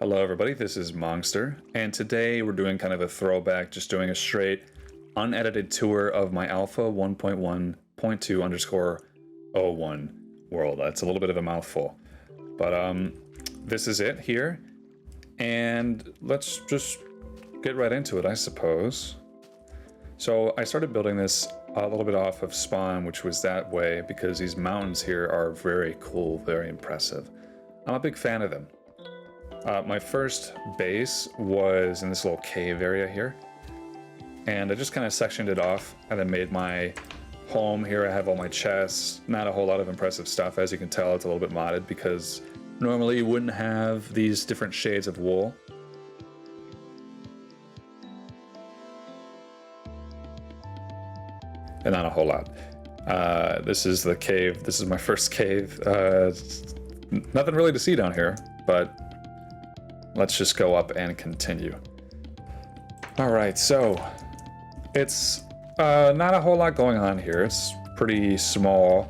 Hello everybody, this is Mongster, and today we're doing kind of a throwback, just doing a straight, unedited tour of my Alpha 1.1.2_01 world. That's a little bit of a mouthful, but this is it here, and let's just get right into it, I suppose. So I started building this a little bit off of spawn, which was that way, because these mountains here are very cool, very impressive. I'm a big fan of them. My first base was in this little cave area here, and I just kind of sectioned it off and then made my home here. I have all my chests, not a whole lot of impressive stuff. As you can tell, it's a little bit modded because normally you wouldn't have these different shades of wool. And not a whole lot. This is the cave. This is my first cave. Nothing really to see down here, but let's just go up and continue. Alright, so it's not a whole lot going on here. It's pretty small,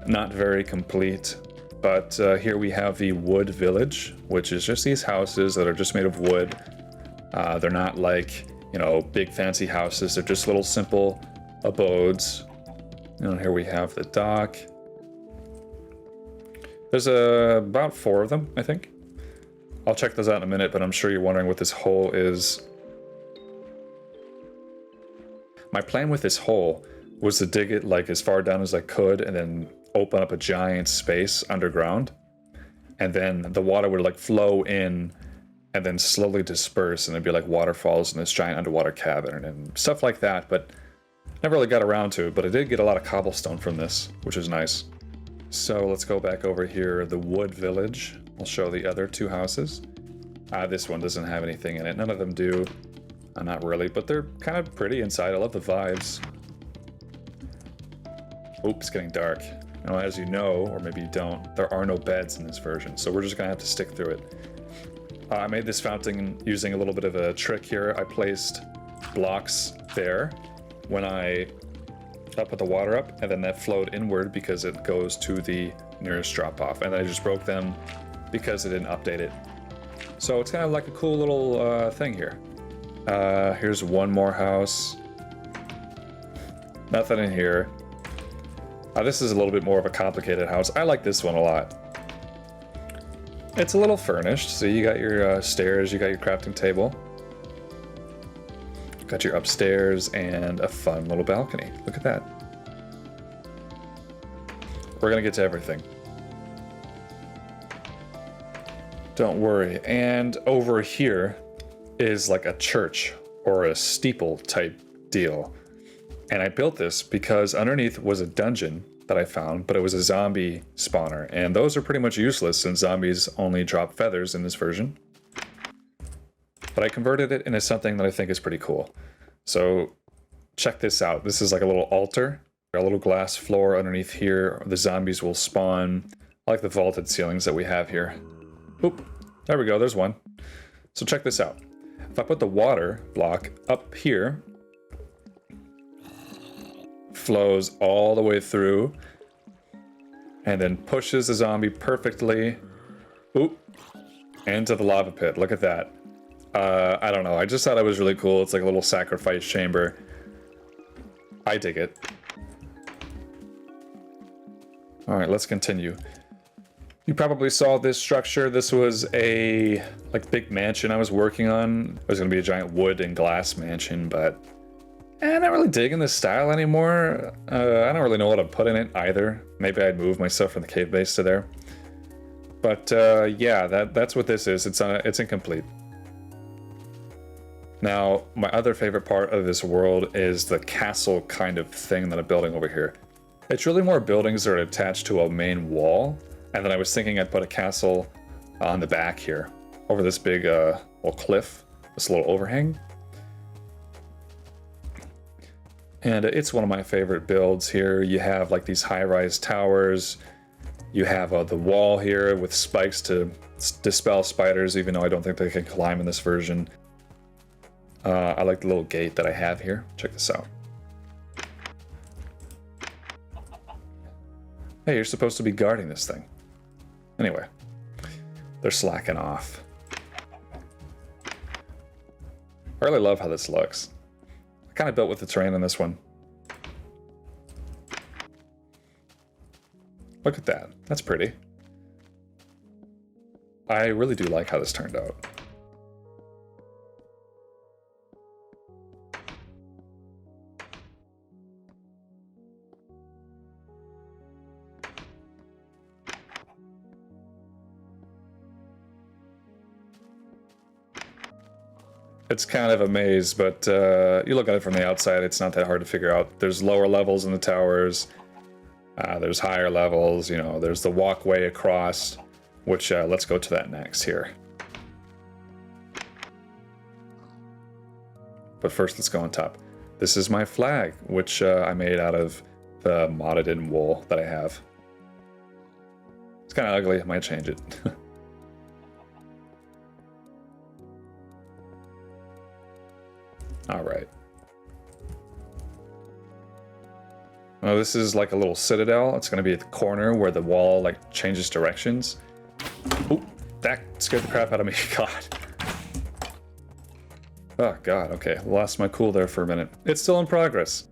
not very complete, but here we have the wood village, which is just these houses that are just made of wood. They're not like, you know, big fancy houses. They're just little simple abodes. And here we have the dock. There's about 4 of them, I think. I'll check those out in a minute, but I'm sure you're wondering what this hole is. My plan with this hole was to dig it like as far down as I could and then open up a giant space underground. And then the water would like flow in and then slowly disperse, and it'd be like waterfalls in this giant underwater cavern and stuff like that, but never really got around to it. But I did get a lot of cobblestone from this, which is nice. So let's go back over here, the wood village. I'll show the other 2 houses. This one doesn't have anything in it. None of them do. Not really, but they're kind of pretty inside. I love the vibes. Oops, it's getting dark. Now, as you know, or maybe you don't, there are no beds in this version, so we're just gonna have to stick through it. I made this fountain using a little bit of a trick here. I placed blocks there when I put the water up, and then that flowed inward because it goes to the nearest drop-off, and then I just broke them because it didn't update it. So it's kind of like a cool little thing here. Here's one more house. Nothing in here. This is a little bit more of a complicated house. I like this one a lot. It's a little furnished, so you got your stairs, you got your crafting table. Got your upstairs and a fun little balcony. Look at that. We're gonna get to everything. Don't worry. And over here is like a church or a steeple type deal. And I built this because underneath was a dungeon that I found, but it was a zombie spawner. And those are pretty much useless since zombies only drop feathers in this version. But I converted it into something that I think is pretty cool. So check this out. This is like a little altar, a little glass floor underneath here. The zombies will spawn. I like the vaulted ceilings that we have here. Oop, there we go, there's one. So check this out. If I put the water block up here, flows all the way through, and then pushes the zombie perfectly, oop, into the lava pit. Look at that. I don't know, I just thought it was really cool. It's like a little sacrifice chamber. I dig it. Alright, let's continue. You probably saw this structure. This was a like big mansion I was working on. It was going to be a giant wood and glass mansion, but I'm not really digging this style anymore. I don't really know what to put in it either. Maybe I'd move my stuff from the cave base to there. But yeah, that's what this is. It's incomplete. Now, my other favorite part of this world is the castle kind of thing that I'm building over here. It's really more buildings that are attached to a main wall. And then I was thinking I'd put a castle on the back here, over this big little cliff, this little overhang. And it's one of my favorite builds here. You have like these high-rise towers. You have the wall here with spikes to dispel spiders, even though I don't think they can climb in this version. I like the little gate that I have here. Check this out. Hey, you're supposed to be guarding this thing. Anyway, they're slacking off. I really love how this looks. I kind of built with the terrain on this one. Look at that. That's pretty. I really do like how this turned out. It's kind of a maze, but you look at it from the outside, it's not that hard to figure out. There's lower levels in the towers, there's higher levels, you know, there's the walkway across, which let's go to that next here. But first, let's go on top. This is my flag, which I made out of the modded in wool that I have. It's kind of ugly, I might change it. All right. Well, this is like a little citadel. It's going to be at the corner where the wall like changes directions. Oop, that scared the crap out of me. God. Oh, God. Okay, lost my cool there for a minute. It's still in progress.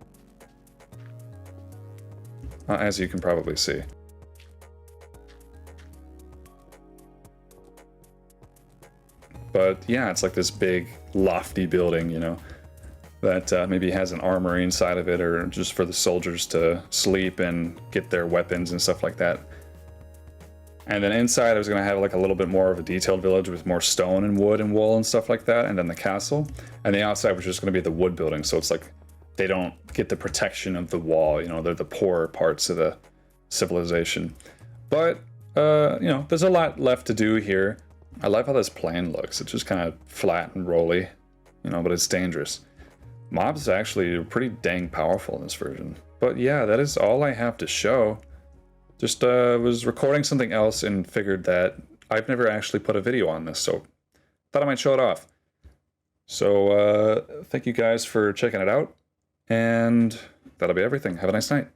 As you can probably see. But yeah, it's like this big, lofty building, you know, that maybe has an armory inside of it, or just for the soldiers to sleep and get their weapons and stuff like that. And then inside I was going to have like a little bit more of a detailed village with more stone and wood and wool and stuff like that, and then the castle. And the outside was just going to be the wood building, so it's like they don't get the protection of the wall, you know, they're the poorer parts of the civilization. But, you know, there's a lot left to do here. I love how this plane looks. It's just kind of flat and rolly, you know, but it's dangerous. Mobs actually are pretty dang powerful in this version. But yeah, that is all I have to show. Just was recording something else and figured that I've never actually put a video on this, so thought I might show it off. So thank you guys for checking it out, and that'll be everything. Have a nice night.